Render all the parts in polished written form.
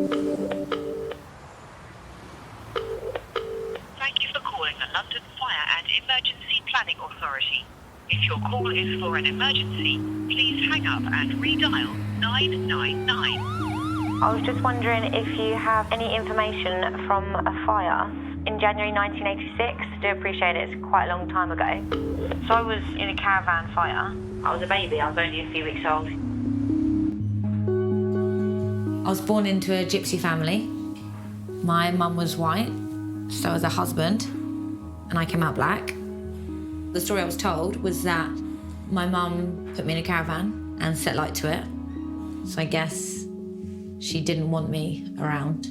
Thank you for calling the London Fire and Emergency Planning Authority. If your call is for an emergency, please hang up and redial 999. I was just wondering if you have any information from a fire in January 1986. I do appreciate it, it's quite a long time ago. So I was in a caravan fire. I was a baby, I was only a few weeks old. I was born into a Gypsy family. My mum was white, so was her husband, and I came out black. The story I was told was that my mum put me in a caravan and set light to it. So I guess she didn't want me around.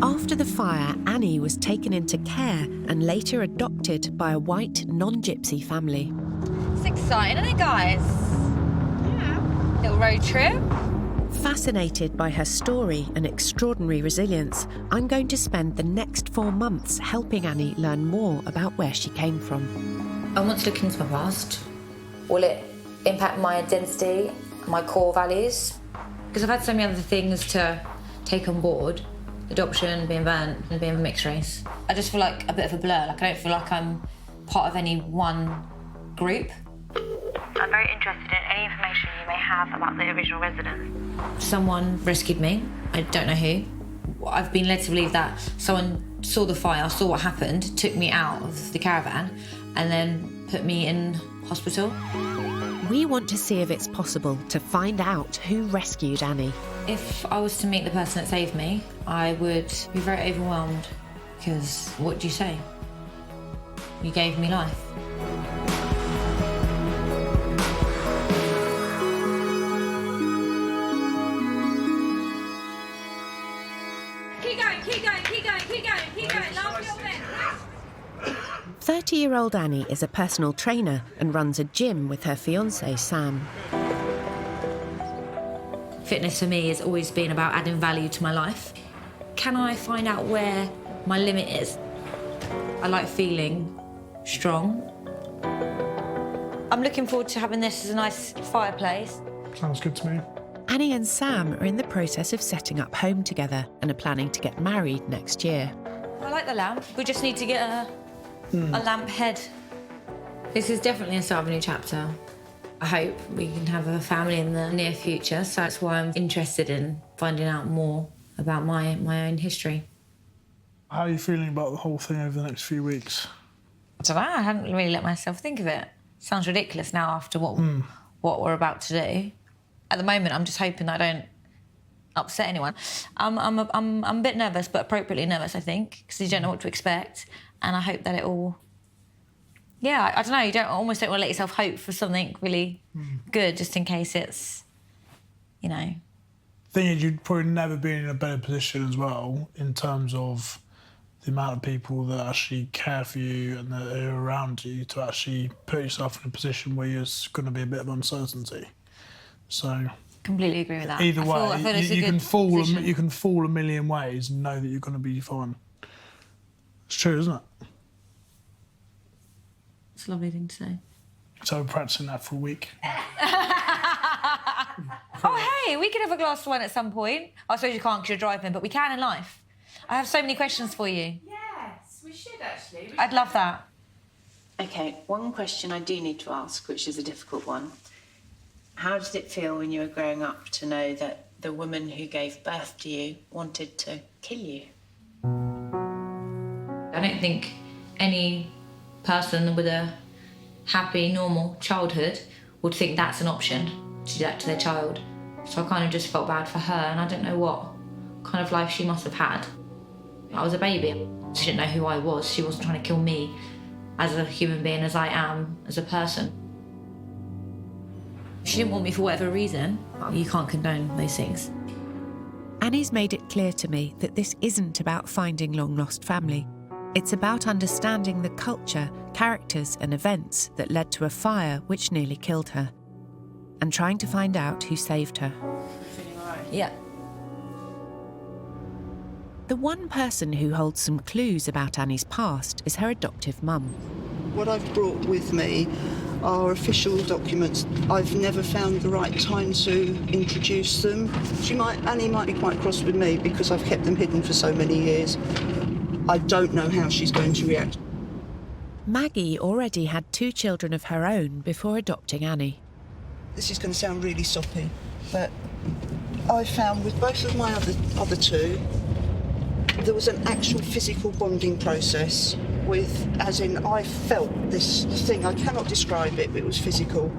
After the fire, Annie was taken into care and later adopted by a white, non-Gypsy family. It's exciting, isn't it, guys? Yeah. Little road trip. Fascinated by her story and extraordinary resilience, I'm going to spend the next 4 months helping Annie learn more about where she came from. I want to look into my past. Will it impact my identity, my core values? Because I've had so many other things to take on board. Adoption, being burnt, and being a mixed race. I just feel like a bit of a blur. Like, I don't feel like I'm part of any one group. I'm very interested in any information you may have about the original residents. Someone rescued me. I don't know who. I've been led to believe that someone saw the fire, saw what happened, took me out of the caravan, and then put me in hospital. We want to see if it's possible to find out who rescued Annie. If I was to meet the person that saved me, I would be very overwhelmed, because what do you say? You gave me life. Keep going. Last little bit. 30-year-old Annie is a personal trainer and runs a gym with her fiancé, Sam. Fitness for me has always been about adding value to my life. Can I find out where my limit is? I like feeling strong. I'm looking forward to having this as a nice fireplace. Sounds good to me. Annie and Sam are in the process of setting up home together and are planning to get married next year. I like the lamp. We just need to get a lamp head. This is definitely a start of a new chapter. I hope we can have a family in the near future, so that's why I'm interested in finding out more about my own history. How are you feeling about the whole thing over the next few weeks? I don't know, I haven't really let myself think of it. Sounds ridiculous now after what we're about to do. At the moment, I'm just hoping that I don't upset anyone. I'm a bit nervous, but appropriately nervous, I think, because you don't know what to expect, and I hope that it all... Yeah, I don't know, you almost don't want to let yourself hope for something really good, just in case it's, you know... The thing is, you'd probably never be in a better position as well, in terms of the amount of people that actually care for you and that are around you, to actually put yourself in a position where there's going to be a bit of uncertainty. So... Completely agree with that. Either way, I feel you can fall a million ways and know that you're going to be fine. It's true, isn't it? It's a lovely thing to say. So we're practicing that for a week. Oh, hey, we could have a glass of wine at some point. I suppose you can't because you're driving, but we can in life. I have so many questions for you. Yes, we should actually. I'd love that. OK, one question I do need to ask, which is a difficult one. How did it feel when you were growing up to know that the woman who gave birth to you wanted to kill you? I don't think any person with a happy, normal childhood would think that's an option, to do that to their child. So I kind of just felt bad for her, and I don't know what kind of life she must have had. I was a baby. She didn't know who I was. She wasn't trying to kill me as a human being, as I am, as a person. She didn't want me for whatever reason. You can't condone those things. Annie's made it clear to me that this isn't about finding long-lost family. It's about understanding the culture, characters and events that led to a fire which nearly killed her, and trying to find out who saved her. Feeling all right? Yeah. The one person who holds some clues about Annie's past is her adoptive mum. What I've brought with me are official documents. I've never found the right time to introduce them. Annie might be quite cross with me because I've kept them hidden for so many years. I don't know how she's going to react. Maggie already had 2 children of her own before adopting Annie. This is going to sound really soppy, but I found with both of my other 2, there was an actual physical bonding process as in I felt this thing, I cannot describe it, but it was physical,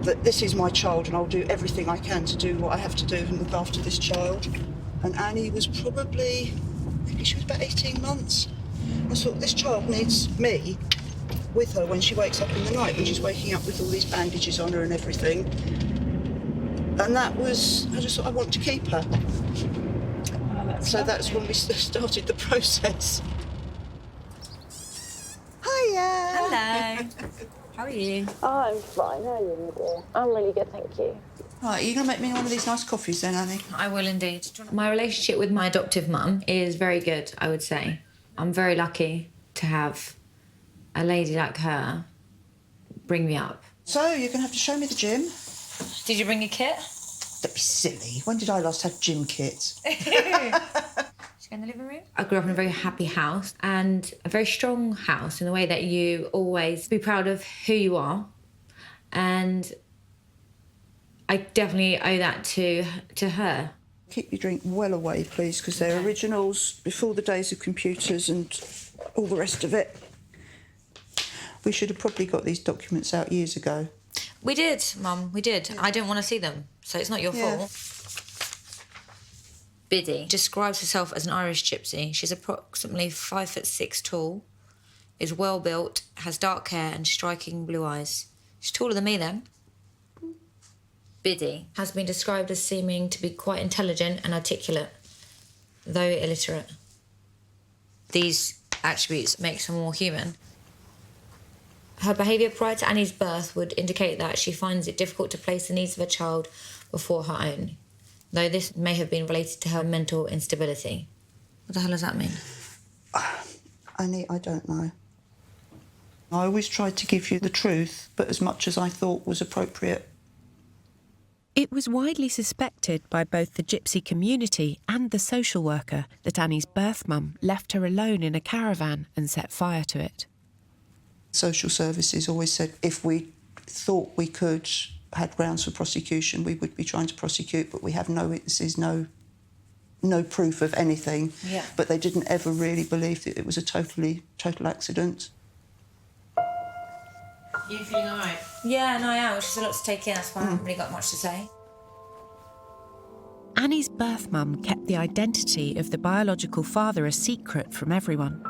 that this is my child and I'll do everything I can to do what I have to do and look after this child. And Annie was maybe she was about 18 months. I thought, this child needs me with her when she wakes up in the night, when she's waking up with all these bandages on her and everything. And I just thought, I want to keep her. So that's when we started the process. Hiya! Hello. How are you? Oh, I'm fine. How are you, dear? I'm really good, thank you. Right, are you going to make me one of these nice coffees then, Annie? I will indeed. My relationship with my adoptive mum is very good, I would say. I'm very lucky to have a lady like her bring me up. So, you're going to have to show me the gym. Did you bring a kit? Don't be silly. When did I last have gym kits? In the living room. I grew up in a very happy house and a very strong house in the way that you always be proud of who you are, and I definitely owe that to her. Keep your drink well away, please, because they're originals before the days of computers and all the rest of it. We should have probably got these documents out years ago. We did, Mum, we did. I didn't want to see them, so it's not your fault. Biddy describes herself as an Irish gypsy. She's approximately 5'6" tall, is well built, has dark hair and striking blue eyes. She's taller than me then. Biddy has been described as seeming to be quite intelligent and articulate, though illiterate. These attributes make her more human. Her behaviour prior to Annie's birth would indicate that she finds it difficult to place the needs of her child before her own, though this may have been related to her mental instability. What the hell does that mean? Annie, I don't know. I always tried to give you the truth, but as much as I thought was appropriate. It was widely suspected by both the gypsy community and the social worker that Annie's birth mum left her alone in a caravan and set fire to it. Social services always said if we thought we had grounds for prosecution, we would be trying to prosecute, but we have no witnesses, no proof of anything. Yeah. But they didn't ever really believe that it was a total accident. You feeling all right? Yeah, no, I am. It's just a lot to take in, that's why I haven't really got much to say. Annie's birth mum kept the identity of the biological father a secret from everyone.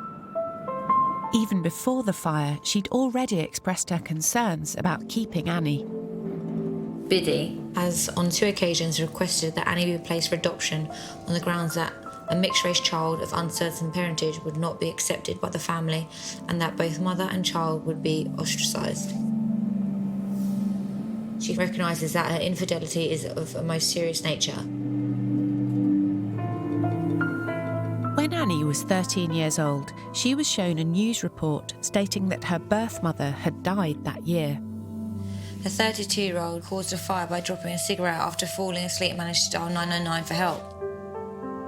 Even before the fire, she'd already expressed her concerns about keeping Annie. Biddy has on 2 occasions requested that Annie be placed for adoption on the grounds that a mixed-race child of uncertain parentage would not be accepted by the family and that both mother and child would be ostracised. She recognises that her infidelity is of a most serious nature. When Annie was 13 years old, she was shown a news report stating that her birth mother had died that year. The 32-year-old caused a fire by dropping a cigarette after falling asleep and managed to dial 999 for help.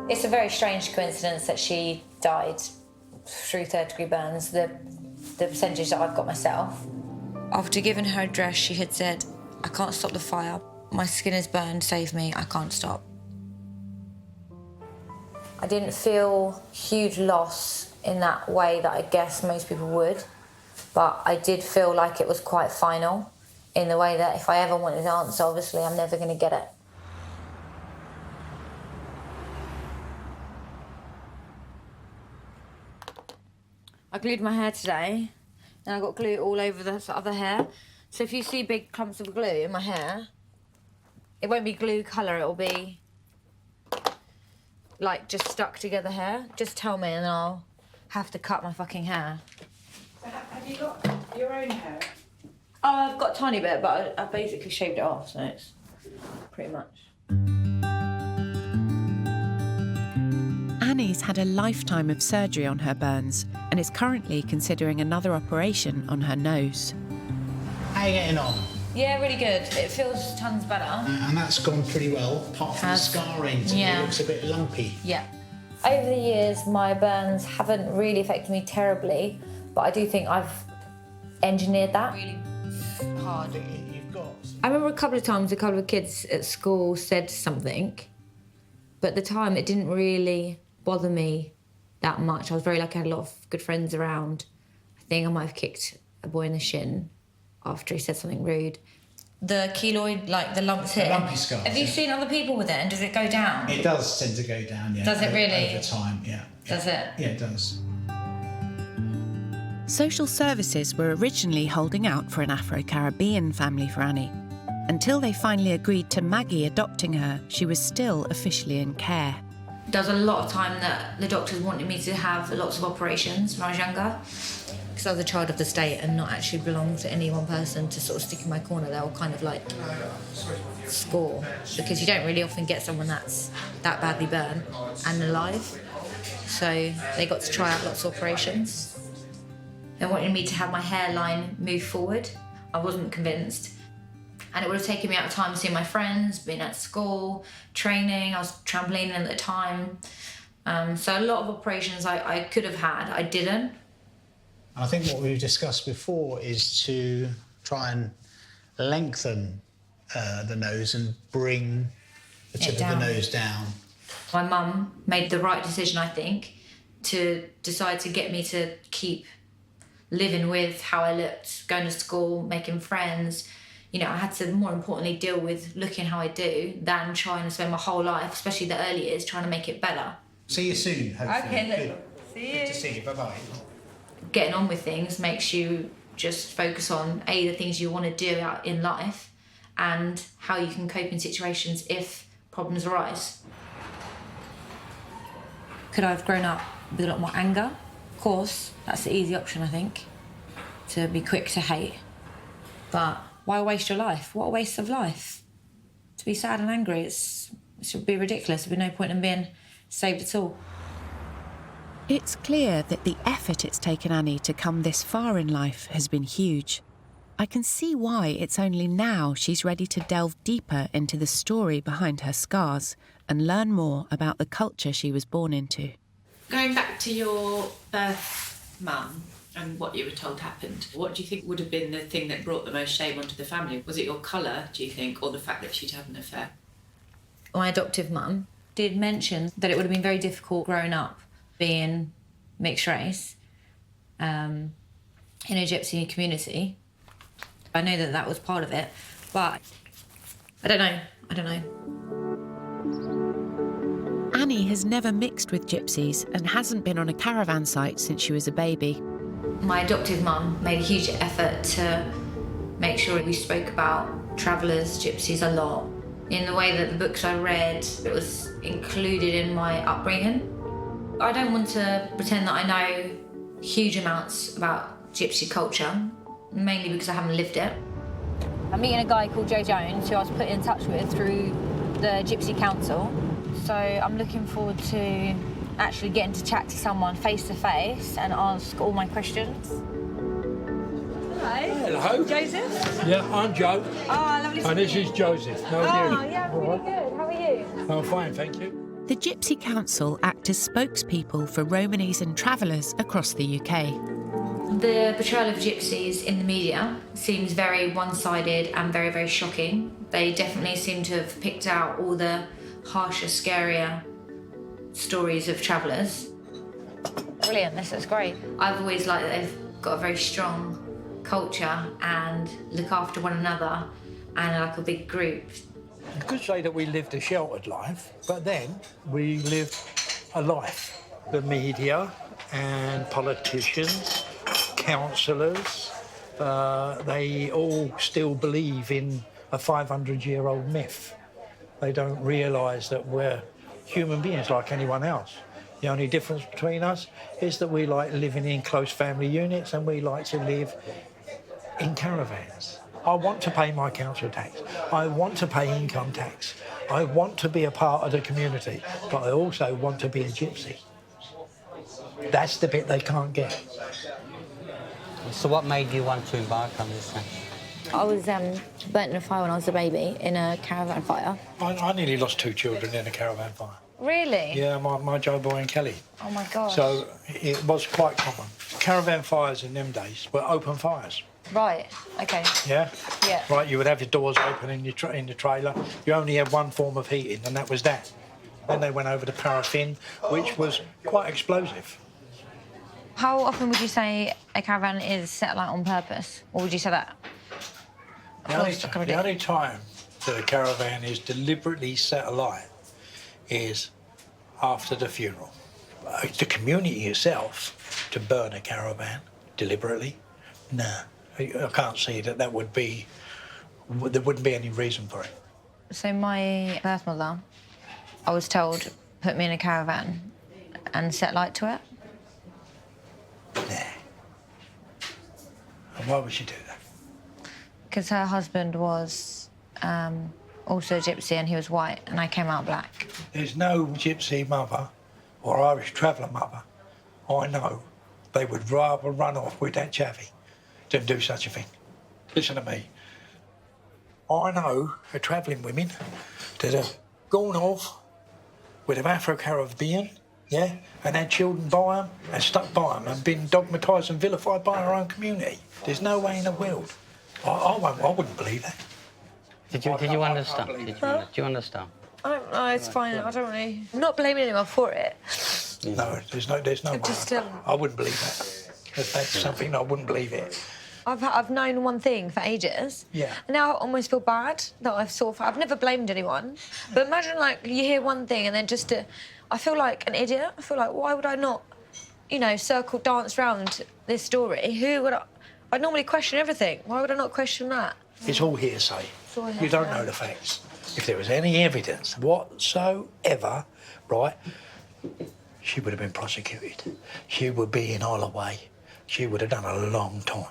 It's a very strange coincidence that she died through third-degree burns, the percentage that I've got myself. After giving her address, she had said, "I can't stop the fire. My skin is burned, save me, I can't stop." I didn't feel huge loss in that way that I guess most people would, but I did feel like it was quite final in the way that if I ever wanted an answer, obviously I'm never going to get it. I glued my hair today, and I got glue all over the other hair. So if you see big clumps of glue in my hair, it won't be glue colour, it'll be like just stuck together hair. Just tell me and I'll have to cut my fucking hair. So have you got your own hair? Oh, I've got a tiny bit, but I basically shaved it off, so it's pretty much. Annie's had a lifetime of surgery on her burns and is currently considering another operation on her nose. How are you getting on? Yeah, really good. It feels tons better. And that's gone pretty well, apart from the scarring. To me, it looks a bit lumpy. Yeah. Over the years, my burns haven't really affected me terribly, but I do think I've engineered that really hard. I remember a couple of times a couple of kids at school said something, but at the time it didn't really bother me that much. I was very lucky, I had a lot of good friends around. I think I might have kicked a boy in the shin after he said something rude. The keloid, like the lumps here. The lumpy scars. Have you seen other people with it, and does it go down? It does tend to go down, yeah. Does it really? Over time, yeah. Does it? Yeah, it does. Social services were originally holding out for an Afro-Caribbean family for Annie. Until they finally agreed to Maggie adopting her, she was still officially in care. There was a lot of time that the doctors wanted me to have lots of operations when I was younger. Because I was a child of the state and not actually belong to any one person to sort of stick in my corner. They were kind of like score, because you don't really often get someone that's that badly burned and alive. So they got to try out lots of operations. They wanted me to have my hairline move forward. I wasn't convinced. And it would have taken me out of time seeing my friends, being at school, training. I was trampolining at the time. So a lot of operations I could have had, I didn't. I think what we've discussed before is to try and lengthen the nose and bring the tip of the nose down. My mum made the right decision, I think, to decide to get me to keep living with how I looked, going to school, making friends. You know, I had to, more importantly, deal with looking how I do than trying to spend my whole life, especially the early years, trying to make it better. See you soon, hopefully. Okay, Good. See you. Good to see you, bye-bye. Getting on with things makes you just focus on, A, the things you want to do out in life and how you can cope in situations if problems arise. Could I have grown up with a lot more anger? Of course, that's the easy option, I think, to be quick to hate. But why waste your life? What a waste of life. To be sad and angry, it should be ridiculous. There'd be no point in being saved at all. It's clear that the effort it's taken Annie to come this far in life has been huge. I can see why it's only now she's ready to delve deeper into the story behind her scars and learn more about the culture she was born into. Going back to your birth mum and what you were told happened, what do you think would have been the thing that brought the most shame onto the family? Was it your colour, do you think, or the fact that she'd had an affair? My adoptive mum did mention that it would have been very difficult growing up being mixed race in a Gypsy community. I know that that was part of it, but I don't know. Annie has never mixed with gypsies and hasn't been on a caravan site since she was a baby. My adoptive mum made a huge effort to make sure we spoke about travellers, gypsies a lot. In the way that the books I read, it was included in my upbringing. I don't want to pretend that I know huge amounts about gypsy culture, mainly because I haven't lived it. I'm meeting a guy called Joe Jones, who I was put in touch with through the Gypsy Council. So I'm looking forward to actually getting to chat to someone face to face and ask all my questions. Hello. Hello. Joseph? Yeah, I'm Joe. Oh, lovely to And meet this you. is Joseph. How Oh, are you? yeah, I'm really good. How are you? I'm fine, thank you. The Gypsy Council act as spokespeople for Romanese and travellers across the UK. The portrayal of gypsies in the media seems very one-sided and very, very shocking. They definitely seem to have picked out all the harsher, scarier stories of travellers. Brilliant, this is great. I've always liked that they've got a very strong culture and look after one another and are like a big group. You could say that we lived a sheltered life, but then we lived a life. The media and politicians, councillors, they all still believe in a 500-year-old myth. They don't realise that we're human beings like anyone else. The only difference between us is that we like living in close family units and we like to live in caravans. I want to pay my council tax. I want to pay income tax. I want to be a part of the community, but I also want to be a gypsy. That's the bit they can't get. So what made you want to embark on this then? I was burnt in a fire when I was a baby, in a caravan fire. I nearly lost 2 children in a caravan fire. Really? Yeah, my Joe Boy and Kelly. Oh, my gosh. So it was quite common. Caravan fires in them days were open fires. Right, OK. Yeah? Yeah. Right, you would have your doors open in in the trailer. You only had one form of heating, and that was that. Then they went over to paraffin, which was quite explosive. How often would you say a caravan is set alight on purpose? Or would you say that? The only time that a caravan is deliberately set alight is after the funeral. The community itself, to burn a caravan deliberately, no. I can't see that would be... There wouldn't be any reason for it. So my birth mother, I was told, put me in a caravan and set light to it. Nah. And why would she do that? Because her husband was also a gypsy and he was white and I came out black. There's no gypsy mother or Irish traveller mother I know they would rather run off with that chavvy than do such a thing. Listen to me. I know of travelling women that have gone off with an Afro-Caribbean, yeah, and had children by them and stuck by them and been dogmatised and vilified by our own community. There's no way in the world. I wouldn't believe that. Did you understand? Do you understand? I don't know, it's fine. I don't really... I'm not blaming anyone for it. No, there's no way. Just, I wouldn't believe that. That's something I wouldn't believe it. I've known one thing for ages. Yeah. And now I almost feel bad that I've never blamed anyone. But imagine, like, you hear one thing and then just I feel like an idiot. I feel like, why would I not, dance round this story? I'd normally question everything. Why would I not question that? It's all hearsay. hearsay. You don't know the facts. If there was any evidence whatsoever, right, she would have been prosecuted. She would be in Isle of Way. She would have done a long time.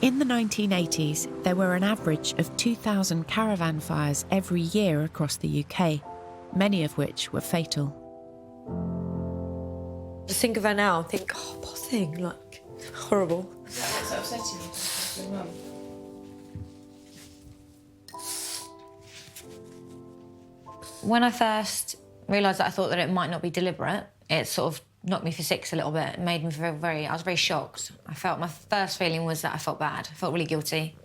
In the 1980s, there were an average of 2,000 caravan fires every year across the UK, many of which were fatal. Just think of her now and think, oh, poor thing, like, horrible. What's upsetting you? Your mum? When I first realised that I thought that it might not be deliberate, it sort of knocked me for six a little bit. It made me feel I was very shocked. My first feeling was that I felt bad. I felt really guilty.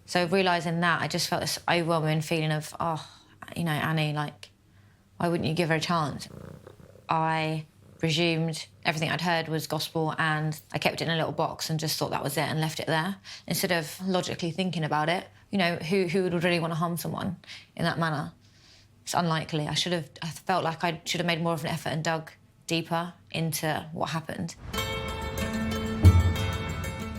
So realising that, I just felt this overwhelming feeling of, Annie, like, why wouldn't you give her a chance? I presumed everything I'd heard was gospel and I kept it in a little box and just thought that was it and left it there. Instead of logically thinking about it, who would really want to harm someone in that manner? It's unlikely. I felt like I should have made more of an effort and dug deeper into what happened.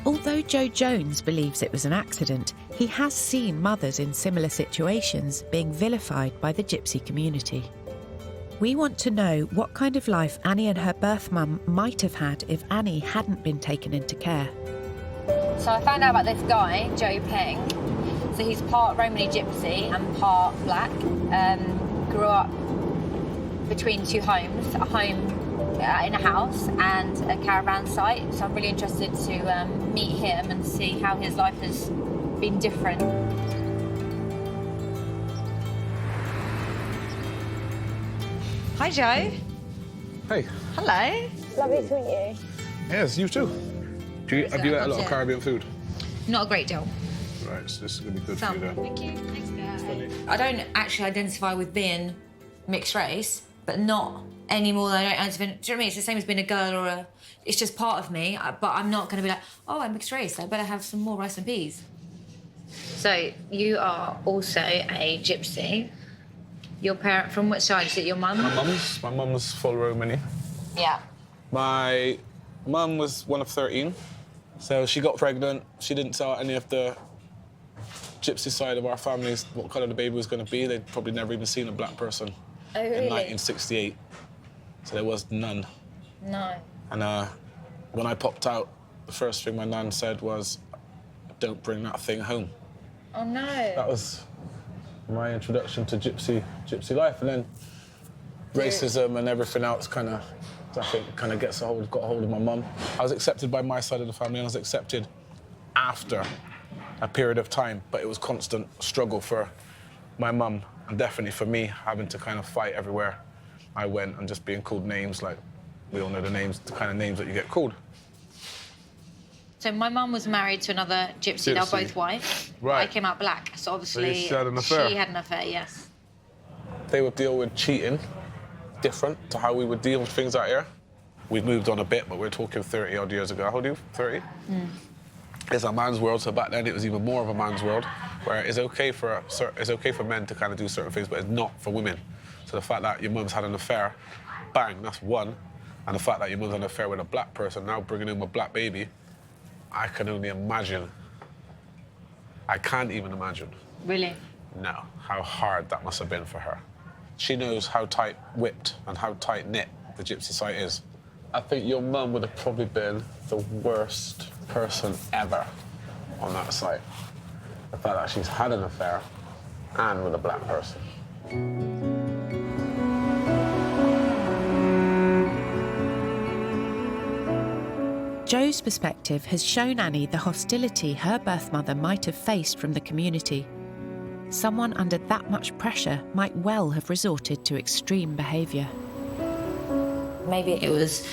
Although Joe Jones believes it was an accident, he has seen mothers in similar situations being vilified by the gypsy community. We want to know what kind of life Annie and her birth mum might have had if Annie hadn't been taken into care. So I found out about this guy, Joe Peng. So he's part Romany gypsy and part black. Grew up between two homes, a home in a house and a caravan site. So I'm really interested to meet him and see how his life has been different. Hi, Joe. Hey. Hello. Lovely to meet you. Yes, you too. Have you ate a lot of Caribbean food? Not a great deal. Right, so this is going to be good Some. for you then. Thank you. Thanks, guys. I don't actually identify with being mixed race, but not any more than I don't identify. Do you know what I mean? It's the same as being a girl or a... It's just part of me, but I'm not going to be like, oh, I'm mixed race, I better have some more rice and peas. So you are also a gypsy. Your parent, from which side? Is it your mum? My mum's full Romany. Yeah. My mum was one of 13, so she got pregnant. She didn't tell any of the gypsy side of our families what colour the baby was going to be. They'd probably never even seen a black person. Oh, really? In 1968. So there was none. No. And when I popped out, the first thing my nan said was, don't bring that thing home. Oh no. That was my introduction to gypsy life, and then racism and everything else kind of, I think, got a hold of my mum. I was accepted by my side of the family, and I was accepted after a period of time, but it was constant struggle for my mum, and definitely for me, having to kind of fight everywhere I went and just being called names, like we all know the kind of names that you get called. So my mum was married to another gypsy. They were both white. Right. I came out black, so obviously she had an affair. She had an affair, yes. They would deal with cheating different to how we would deal with things out here. We've moved on a bit, but we're talking 30-odd years ago. How old are you? 30? It's a man's world, so back then it was even more of a man's world, where it's okay for men to kind of do certain things, but it's not for women. So the fact that your mum's had an affair, bang, that's one. And the fact that your mum's had an affair with a black person, now bringing in a black baby, I can only imagine. I can't even imagine. Really? No, how hard that must have been for her. She knows how tight-whipped and how tight-knit the gypsy site is. I think your mum would have probably been the worst person ever on that site. The fact that she's had an affair and with a black person. Joe's perspective has shown Annie the hostility her birth mother might have faced from the community. Someone under that much pressure might well have resorted to extreme behaviour. Maybe it was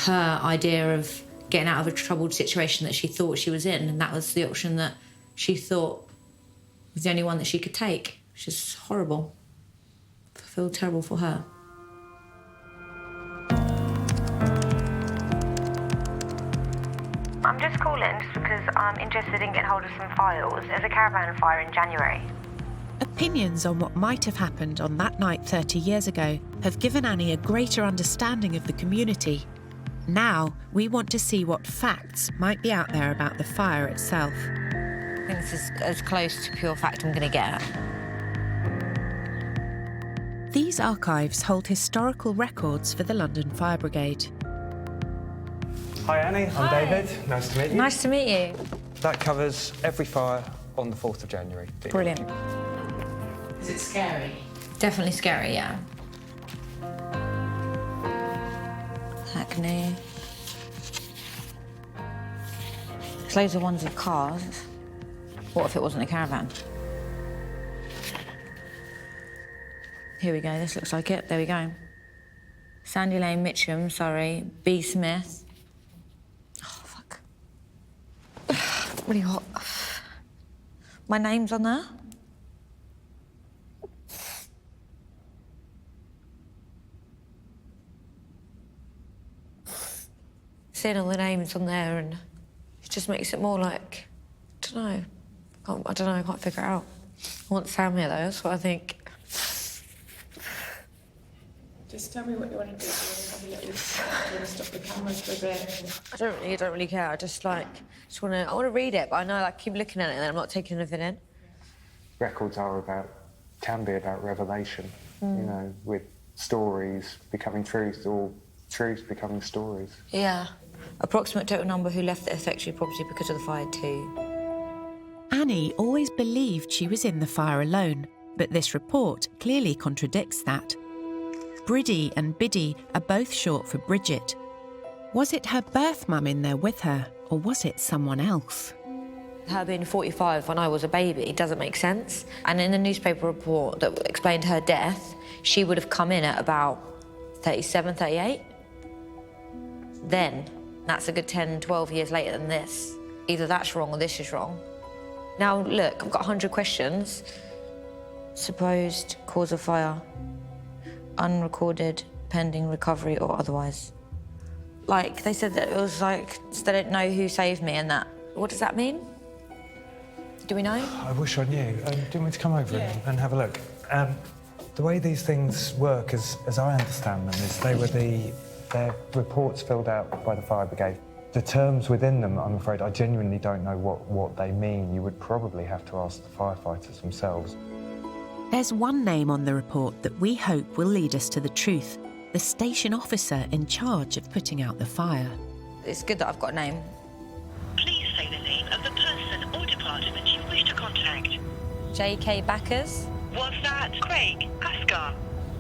her idea of getting out of a troubled situation that she thought she was in, and that was the option that she thought was the only one that she could take, which is horrible. I feel terrible for her. I'm just calling just because I'm interested in getting hold of some files. There's a caravan fire in January. Opinions on what might have happened on that night 30 years ago have given Annie a greater understanding of the community. Now, we want to see what facts might be out there about the fire itself. I think this is as close to pure fact I'm going to get. These archives hold historical records for the London Fire Brigade. Hi Annie, I'm David. Nice to meet you. Nice to meet you. That covers every fire on the 4th of January. Brilliant. Is it scary? Definitely scary, yeah. Hackney. There's loads of ones with cars. What if it wasn't a caravan? Here we go, this looks like it. There we go. Sandy Lane, Mitcham, Surrey, B. Smith. Oh, fuck. Really hot. My name's on there. Seeing all the names on there, and it just makes it more like, I don't know, I can't figure it out. I want Sam here though, that's what I think. Just tell me what you want to do. Do you want to have a little, do you want to stop the cameras for a bit? I don't really care. I just want to read it, but I know I keep looking at it and then I'm not taking anything in. Records can be about revelation, you know, with stories becoming truth or truth becoming stories. Yeah. Approximate total number who left the affectionate property because of the fire too. Annie always believed she was in the fire alone, but this report clearly contradicts that. Briddy and Biddy are both short for Bridget. Was it her birth mum in there with her, or was it someone else? Her being 45 when I was a baby doesn't make sense. And in the newspaper report that explained her death, she would have come in at about 37, 38. Then, that's a good 10, 12 years later than this. Either that's wrong or this is wrong. Now, look, I've got 100 questions. Supposed cause of fire, unrecorded, pending recovery or otherwise. Like, they said that it was like, they don't know who saved me and that. What does that mean? Do we know? I wish I knew. Do you want me to come over and have a look? The way these things work, as I understand them, is they're reports filled out by the fire brigade. The terms within them, I'm afraid, I genuinely don't know what they mean. You would probably have to ask the firefighters themselves. There's one name on the report that we hope will lead us to the truth, the station officer in charge of putting out the fire. It's good that I've got a name. Please say the name of the person or department you wish to contact. J.K. Backers? Was that Craig Asgar?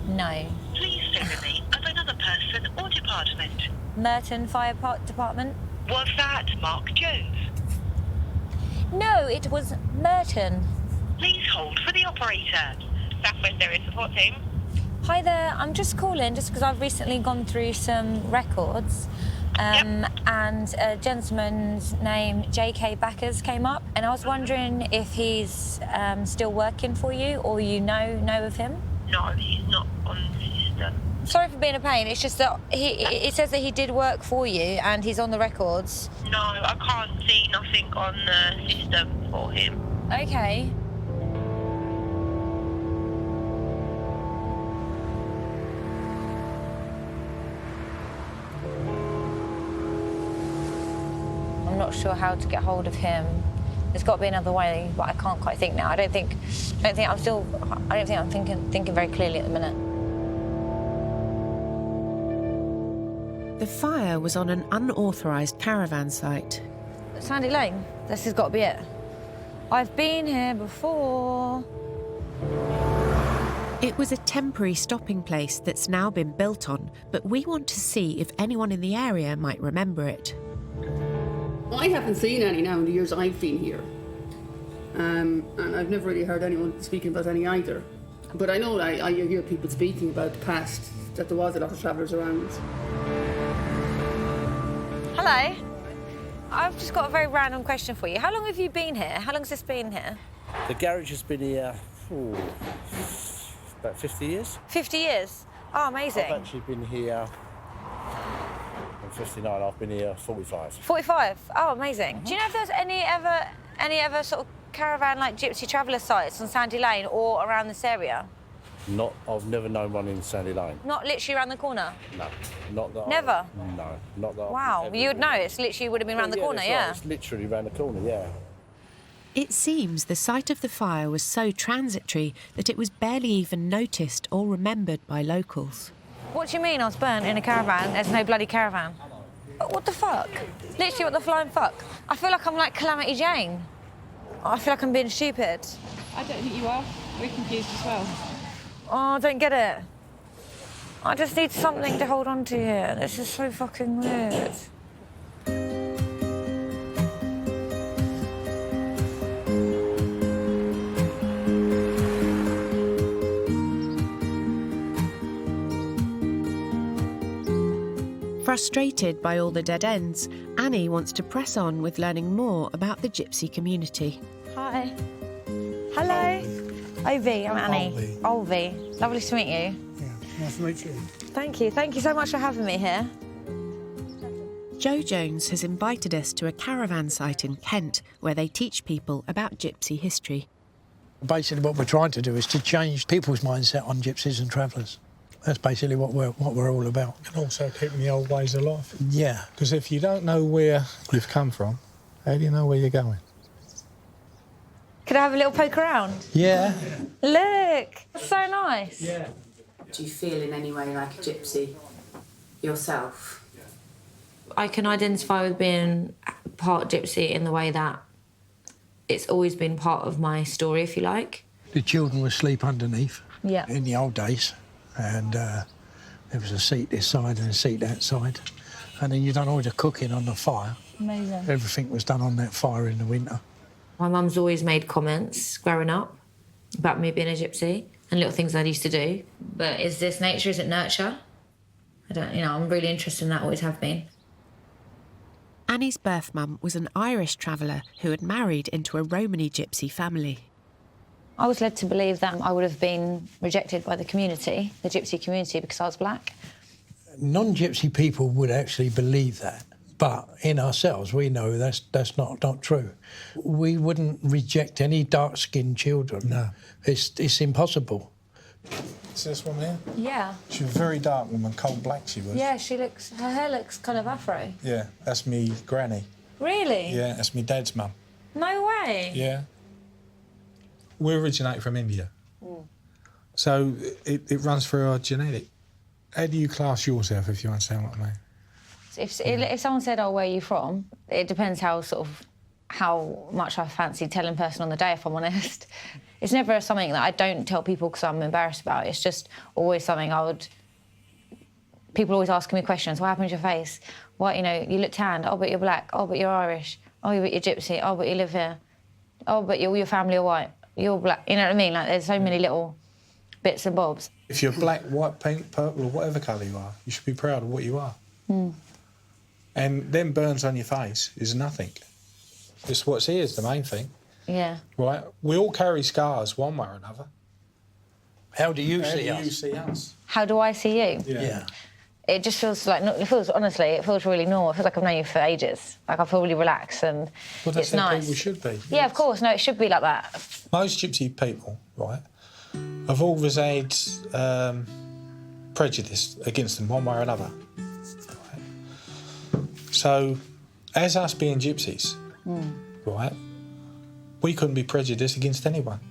No. Please say the name of another person or department. Merton Fire Department? Was that Mark Jones? No, it was Merton. Please hold for the operator. Southwest Area Support Team. Hi there, I'm just calling just because I've recently gone through some records and a gentleman's name, J.K. Backers, came up, and I was wondering if he's still working for you or you know of him? No, he's not on the system. Sorry for being a pain, it's just that it says that he did work for you and he's on the records. No, I can't see nothing on the system for him. Okay. I'm not sure how to get hold of him. There's got to be another way, but I can't quite think now. I don't think I'm thinking very clearly at the minute. The fire was on an unauthorised caravan site. Sandy Lane, this has got to be it. I've been here before. It was a temporary stopping place that's now been built on, but we want to see if anyone in the area might remember it. I haven't seen any now in the years I've been here. And I've never really heard anyone speaking about any either. But I know I hear people speaking about the past, that there was a lot of travellers around. Hello. I've just got a very random question for you. How long have you been here? How long has this been here? The garage has been here about 50 years. 50 years? Oh, amazing. I've actually been here, I'm 59, I've been here 45. 45? Oh, amazing. Do you know if there's any other sort of caravan, like Gypsy traveller sites on Sandy Lane or around this area? I've never known one in Sandy Lane. Not literally around the corner? No, not that. Never? No, not that. Wow, you would know. It's literally would have been around the corner, that's yeah. Right. It's literally around the corner, yeah. It seems the site of the fire was so transitory that it was barely even noticed or remembered by locals. What do you mean I was burnt in a caravan? There's no bloody caravan. What the fuck? Literally, what the flying fuck? I feel like I'm like Calamity Jane. I feel like I'm being stupid. I don't think you are. We're confused as well. Oh, I don't get it. I just need something to hold on to here. This is so fucking weird. Frustrated by all the dead ends, Annie wants to press on with learning more about the Gypsy community. Hi. Hello. Ovi, I'm Annie. Olvi. Lovely to meet you. Yeah, nice to meet you. Thank you. Thank you so much for having me here. Jo Jones has invited us to a caravan site in Kent where they teach people about Gypsy history. Basically what we're trying to do is to change people's mindset on gypsies and travellers. That's basically what we're all about. And also keeping the old ways alive. Yeah. Because if you don't know where you've come from, how do you know where you're going? Could I have a little poke around? Yeah. Look, so nice. Yeah. Do you feel in any way like a gypsy yourself? I can identify with being part gypsy in the way that it's always been part of my story, if you like. The children would sleep underneath. Yeah. In the old days. And there was a seat this side and a seat that side. And then you done all the cooking on the fire. Amazing. Everything was done on that fire in the winter. My mum's always made comments growing up about me being a gypsy and little things I used to do. But is this nature, is it nurture? I'm really interested in that, always have been. Annie's birth mum was an Irish traveller who had married into a Romany gypsy family. I was led to believe that I would have been rejected by the community, the gypsy community, because I was black. Non-gypsy people would actually believe that. But in ourselves, we know that's not true. We wouldn't reject any dark-skinned children. No. It's impossible. Is this one here? Yeah. She was a very dark woman, coal black she was. Yeah, her hair looks kind of afro. Yeah, that's me granny. Really? Yeah, that's me dad's mum. No way. Yeah. We originate from India. So it runs through our genetic. How do you class yourself, if you understand what I mean? If someone said, oh, where are you from? It depends how sort of how much I fancy telling person on the day, if I'm honest. It's never something that I don't tell people because I'm embarrassed about. It's just always something I would... People always asking me questions. What happened to your face? What, you know, you look tanned. Oh, but you're black. Oh, but you're Irish. Oh, but you're Gypsy. Oh, but you live here. Oh, but all your family are white. You're black. You know what I mean? Like, there's so many little bits and bobs. If you're black, white, pink, purple, or whatever colour you are, you should be proud of what you are. Mm. And them burns on your face is nothing. Just what's here is the main thing. Yeah. Right? We all carry scars one way or another. How do you see us? How do you see us? How do I see you? Yeah. It just feels like, honestly, it feels really normal. It feels like I've known you for ages. Like, I feel really relaxed and Well, that's it's how nice. people should be. Yeah, of course. No, it should be like that. Most Gypsy people, right, have always had prejudice against them one way or another. Right? So, as us being Gypsies, right, we couldn't be prejudiced against anyone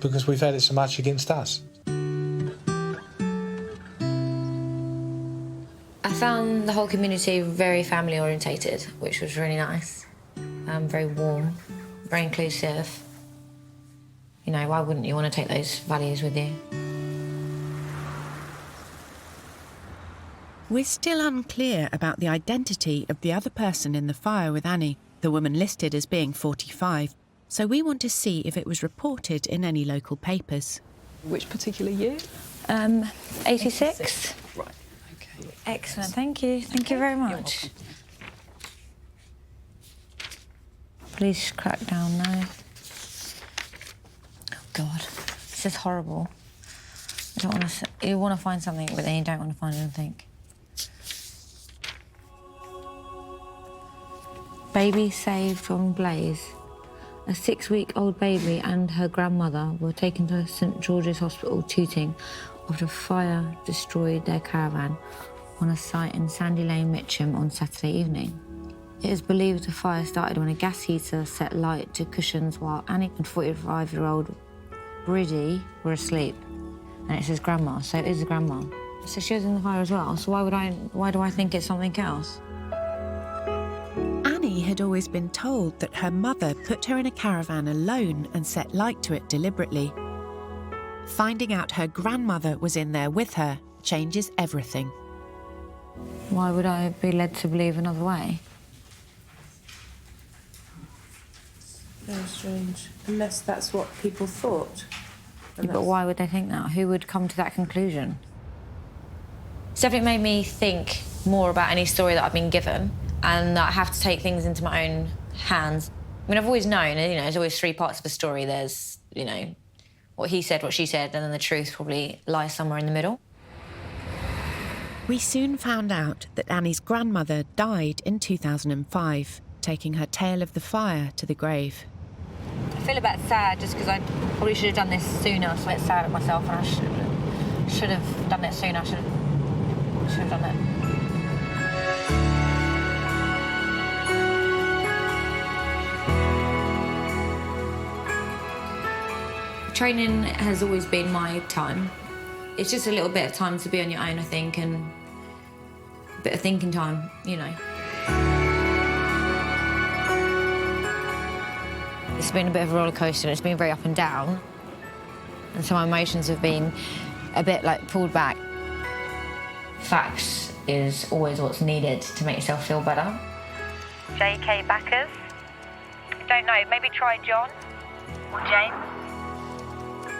because we've had it so much against us. I found the whole community very family orientated, which was really nice. Very warm, very inclusive. You know, why wouldn't you want to take those values with you? We're still unclear about the identity of the other person in the fire with Annie, the woman listed as being 45, so we want to see if it was reported in any local papers. Which particular year? 86. Right. Excellent, thank you. Thank you very much. Police crackdown now. Oh, God. This is horrible. I don't want to... You want to find something, but then you don't want to find anything. Baby saved from blaze. A 6-week-old baby and her grandmother were taken to St George's Hospital, Tooting, after fire destroyed their caravan on a site in Sandy Lane, Mitcham on Saturday evening. It is believed the fire started when a gas heater set light to cushions while Annie and 45-year-old Bridie were asleep. And it says grandma, so it is a grandma. So she was in the fire as well, so why do I think it's something else? Annie had always been told that her mother put her in a caravan alone and set light to it deliberately. Finding out her grandmother was in there with her changes everything. Why would I be led to believe another way? Very strange. Unless that's what people thought. Yeah, but why would they think that? Who would come to that conclusion? It's definitely made me think more about any story that I've been given, and that I have to take things into my own hands. I mean, I've always known, you know, there's always 3 parts of a story. There's, you know, what he said, what she said, and then the truth probably lies somewhere in the middle. We soon found out that Annie's grandmother died in 2005, taking her tale of the fire to the grave. I feel a bit sad just because I probably should have done this sooner, so I'm a bit sad at myself, and I should have done it sooner. I should have done it. Training has always been my time. It's just a little bit of time to be on your own, I think, and a bit of thinking time, you know. It's been a bit of a roller coaster, and it's been very up and down. And so my emotions have been a bit, like, pulled back. Facts is always what's needed to make yourself feel better. JK backers? Don't know, maybe try John or James.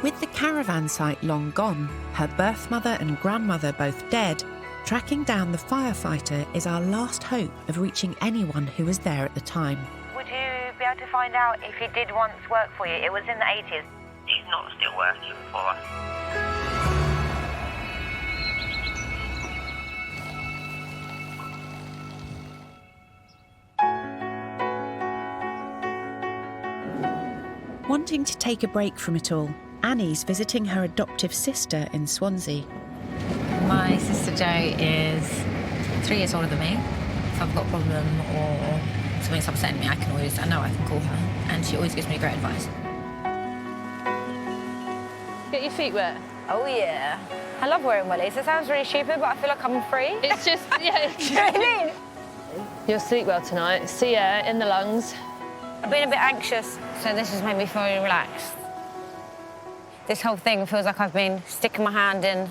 With the caravan site long gone, her birth mother and grandmother both dead, tracking down the firefighter is our last hope of reaching anyone who was there at the time. Would you be able to find out if he did once work for you? It was in the 80s. He's not still working for us. Wanting to take a break from it all, Annie's visiting her adoptive sister in Swansea. My sister Jo is 3 years older than me. If I've got a problem or something's upsetting me, I know I can call her, and she always gives me great advice. Get your feet wet. Oh, yeah. I love wearing wellies. It sounds really stupid, but I feel like I'm free. It's just, yeah. Do you know what I mean? You'll sleep well tonight. Sea air in the lungs. I've been a bit anxious, so this has made me feel really relaxed. This whole thing feels like I've been sticking my hand in,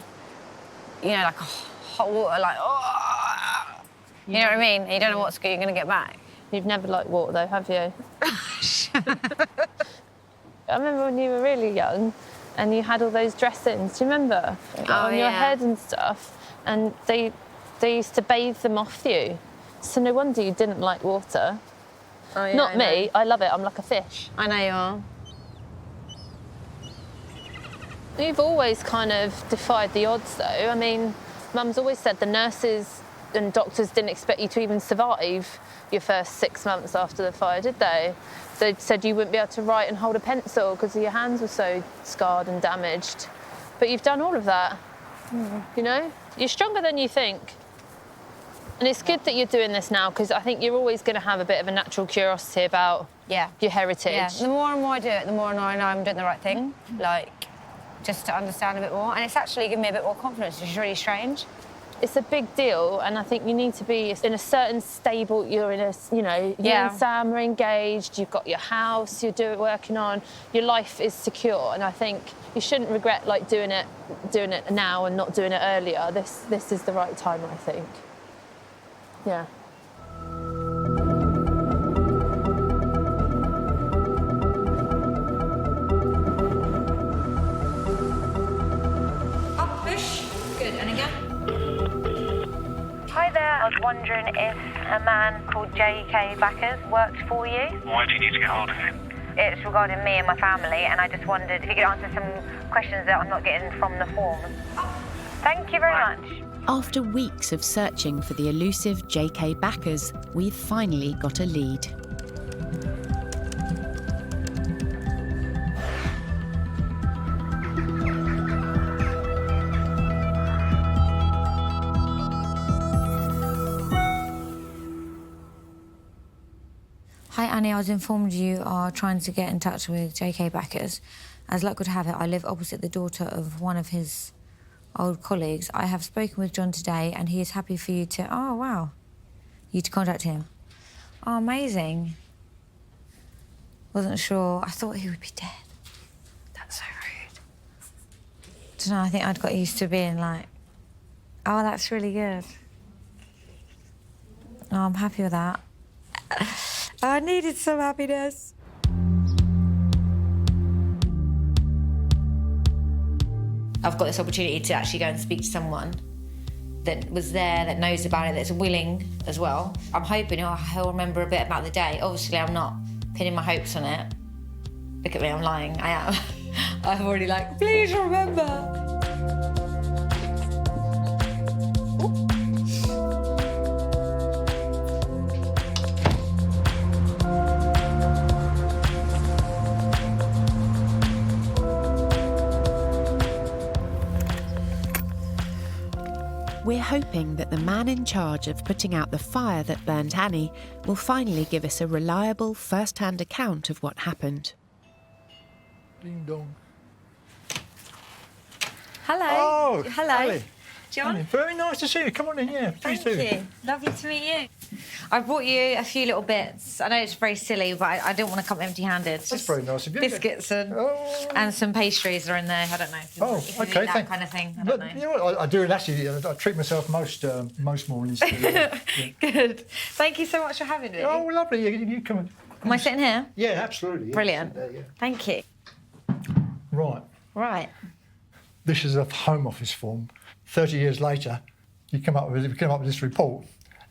you know, like hot water, like, oh. You know what I mean? You don't know what you're going to get back. You've never liked water, though, have you? I remember when you were really young and you had all those dressings, do you remember? On your head and stuff, and they used to bathe them off you. So no wonder you didn't like water. Oh, yeah, Not me, I love it, I'm like a fish. I know you are. You've always kind of defied the odds, though. I mean, Mum's always said the nurses and doctors didn't expect you to even survive your first 6 months after the fire, did they? They said you wouldn't be able to write and hold a pencil because your hands were so scarred and damaged. But you've done all of that, you know? You're stronger than you think. And it's good that you're doing this now, because I think you're always going to have a bit of a natural curiosity about your heritage. Yeah, the more and more I do it, the more and more I know I'm doing the right thing, like, just to understand a bit more. And it's actually given me a bit more confidence, which is really strange. It's a big deal, and I think you need to be in a certain stable. You're in a, you know, you and Sam are engaged. You've got your house. You're working on. Your life is secure, and I think you shouldn't regret like doing it now and not doing it earlier. This is the right time, I think. Yeah. Up, push. Good, and again. Hi there, I was wondering if a man called J.K. Backers worked for you. Why do you need to get hold of him? It's regarding me and my family, and I just wondered if you could answer some questions that I'm not getting from the form. Thank you very much. After weeks of searching for the elusive J.K. Backers, we've finally got a lead. Hi Annie, I was informed you are trying to get in touch with J.K. Backers. As luck would have it, I live opposite the daughter of one of his old colleagues. I have spoken with John today and he is happy for you to... Oh, wow. You to contact him. Oh, amazing. Wasn't sure. I thought he would be dead. That's so rude. Don't know, I think I'd got used to being like, oh, that's really good. Oh, I'm happy with that. I needed some happiness. I've got this opportunity to actually go and speak to someone that was there, that knows about it, that's willing as well. I'm hoping he'll remember a bit about the day. Obviously, I'm not pinning my hopes on it. Look at me, I'm lying, I am. I'm already like, please remember. We're hoping that the man in charge of putting out the fire that burned Annie will finally give us a reliable first-hand account of what happened. Ding dong. Hello. Oh, hello. Ali. John. Ali, very nice to see you. Come on in, yeah. Please Thank do. you. Lovely to meet you. I brought you a few little bits. I know it's very silly, but I didn't want to come empty-handed. That's very nice of you. Biscuits and some pastries are in there. I don't know. If you okay. eat that kind of thing. I don't know. You know what? I do it actually. I treat myself most mornings. Yeah. Good. Thank you so much for having me. Oh, lovely. You come on. Am I sitting here? Yeah, absolutely. Yeah. Brilliant. There, yeah. Thank you. Right. Right. This is a Home Office form. 30 years later, we came up with this report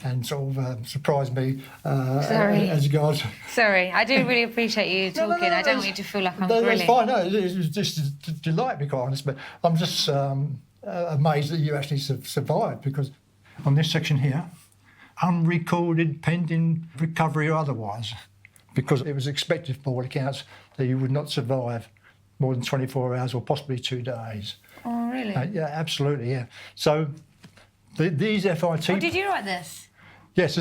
and sort of surprised me as regards... Sorry, I do really appreciate you talking. I don't want you to feel like I'm grilling. That's fine. No, it's just a delight, to be quite honest, but I'm just amazed that you actually survived, because on this section here, unrecorded pending recovery or otherwise, because it was expected from all accounts that you would not survive more than 24 hours or possibly 2 days. Oh, really? Yeah, absolutely, yeah. So these FIT... Oh, did you write this? Yes,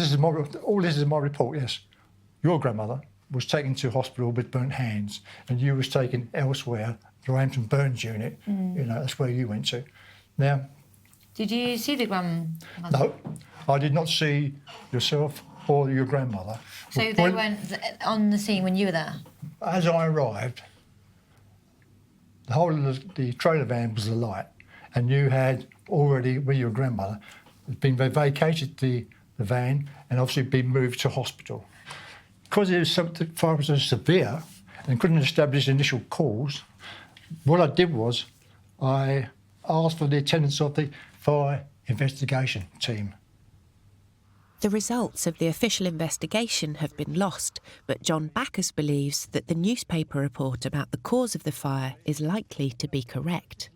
all this is my report, yes. Your grandmother was taken to hospital with burnt hands and you was taken elsewhere, the Roehampton Burns unit, you know, that's where you went to. Now... Did you see the grandmother? No, I did not see yourself or your grandmother. So they weren't on the scene when you were there? As I arrived, the whole of the trailer van was alight, and you had already, with your grandmother, vacated the van and obviously been moved to hospital. Because it was something, fire was severe and couldn't establish the initial cause, what I did was I asked for the attendance of the fire investigation team. The results of the official investigation have been lost, but John Backus believes that the newspaper report about the cause of the fire is likely to be correct.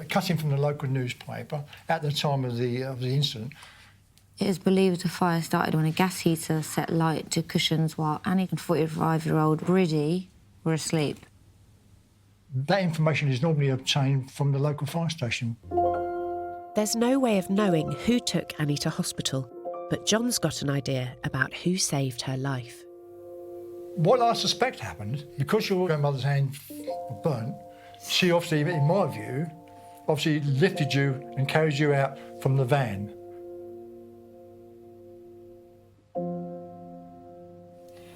Cutting from the local newspaper at the time of the incident. It is believed the fire started when a gas heater set light to cushions while Annie and 45-year-old Bridie were asleep. That information is normally obtained from the local fire station. There's no way of knowing who took Annie to hospital, but John's got an idea about who saved her life. What I suspect happened, because your grandmother's hand was burnt, she obviously, in my view, obviously lifted you and carried you out from the van.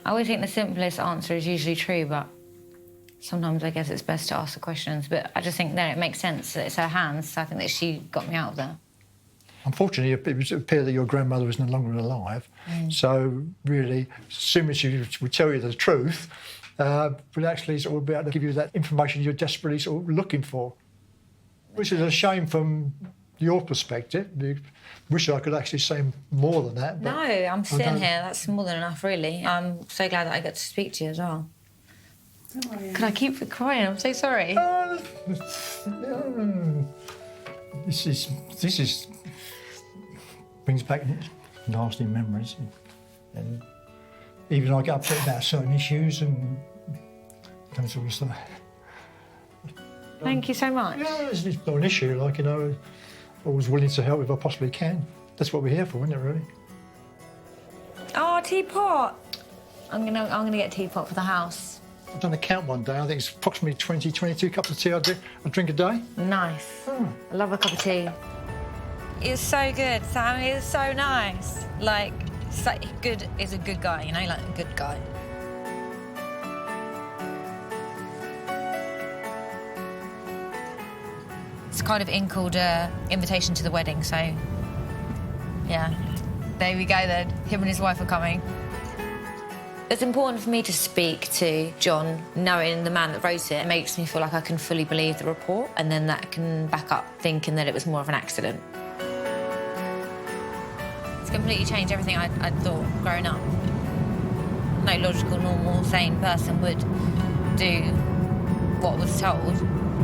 I always think the simplest answer is usually true, but sometimes I guess it's best to ask the questions. But I just think that it makes sense that it's her hands, so I think that she got me out of there. Unfortunately, it appeared that your grandmother was no longer alive. So really, assuming she would tell you the truth, would actually sort of be able to give you that information you're desperately sort of looking for. Which is a shame from your perspective. I wish I could actually say more than that. No, I'm sitting here. That's more than enough, really. I'm so glad that I got to speak to you as well. Could I keep crying? I'm so sorry. This is brings back nasty memories, and even I get upset about certain issues and that sort of stuff. Thank you so much. Yeah, it's not an issue. Like, you know, always willing to help if I possibly can. That's what we're here for, isn't it, really? Oh, teapot. I'm gonna get a teapot for the house. I've done a count one day. I think it's approximately 22 cups of tea I drink a day. Nice. I love a cup of tea. It's so good, Sam. It's so nice. Like, good is a good guy, you know, like a good guy. It's kind of in called invitation to the wedding, so yeah. There we go then. Him and his wife are coming. It's important for me to speak to John, knowing the man that wrote it. It makes me feel like I can fully believe the report, and then that can back up thinking that it was more of an accident. It's completely changed everything I thought growing up. No logical, normal, sane person would do what was told.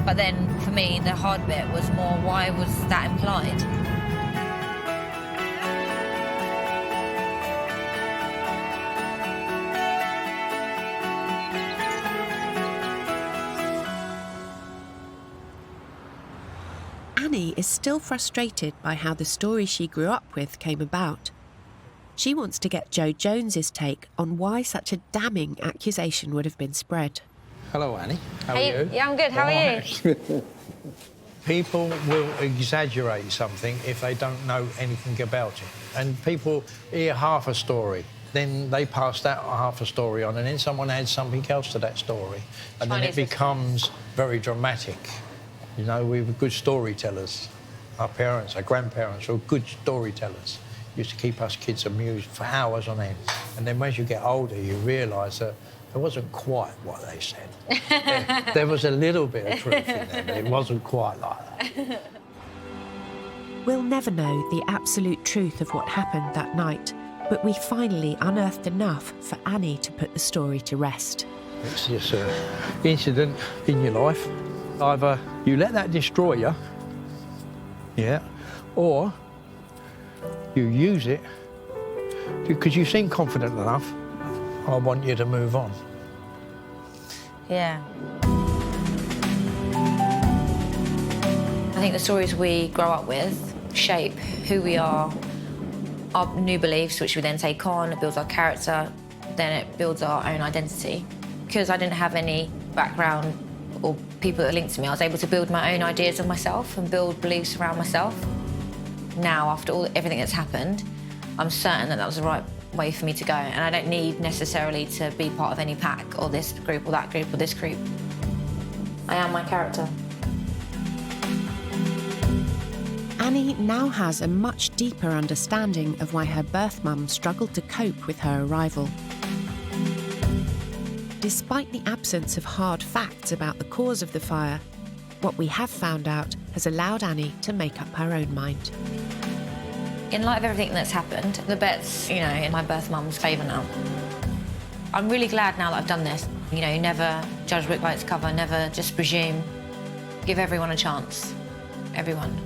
But then, for me, the hard bit was more, why was that implied? Annie is still frustrated by how the story she grew up with came about. She wants to get Joe Jones's take on why such a damning accusation would have been spread. Hello, Annie. How are you? Yeah, I'm good. How are you? People will exaggerate something if they don't know anything about it. And people hear half a story, then they pass that half a story on, and then someone adds something else to that story. And then it becomes very dramatic. You know, we were good storytellers. Our parents, our grandparents were good storytellers. Used to keep us kids amused for hours on end. And then as you get older, you realise that it wasn't quite what they said. There was a little bit of truth in there, but it wasn't quite like that. We'll never know the absolute truth of what happened that night, but we finally unearthed enough for Annie to put the story to rest. It's just an incident in your life. Either you let that destroy you, yeah, or you use it because you seem confident enough. I want you to move on. Yeah. I think the stories we grow up with shape who we are, our new beliefs, which we then take on. It builds our character, then it builds our own identity. Because I didn't have any background or people that linked to me, I was able to build my own ideas of myself and build beliefs around myself. Now, after everything that's happened, I'm certain that that was the right way for me to go, and I don't need necessarily to be part of any pack or this group or that group or this group. I am my character. Annie now has a much deeper understanding of why her birth mum struggled to cope with her arrival. Despite the absence of hard facts about the cause of the fire, what we have found out has allowed Annie to make up her own mind. In light of everything that's happened, the bet's, in my birth mum's favour now. I'm really glad now that I've done this. Never judge book by its cover, never just presume. Give everyone a chance. Everyone.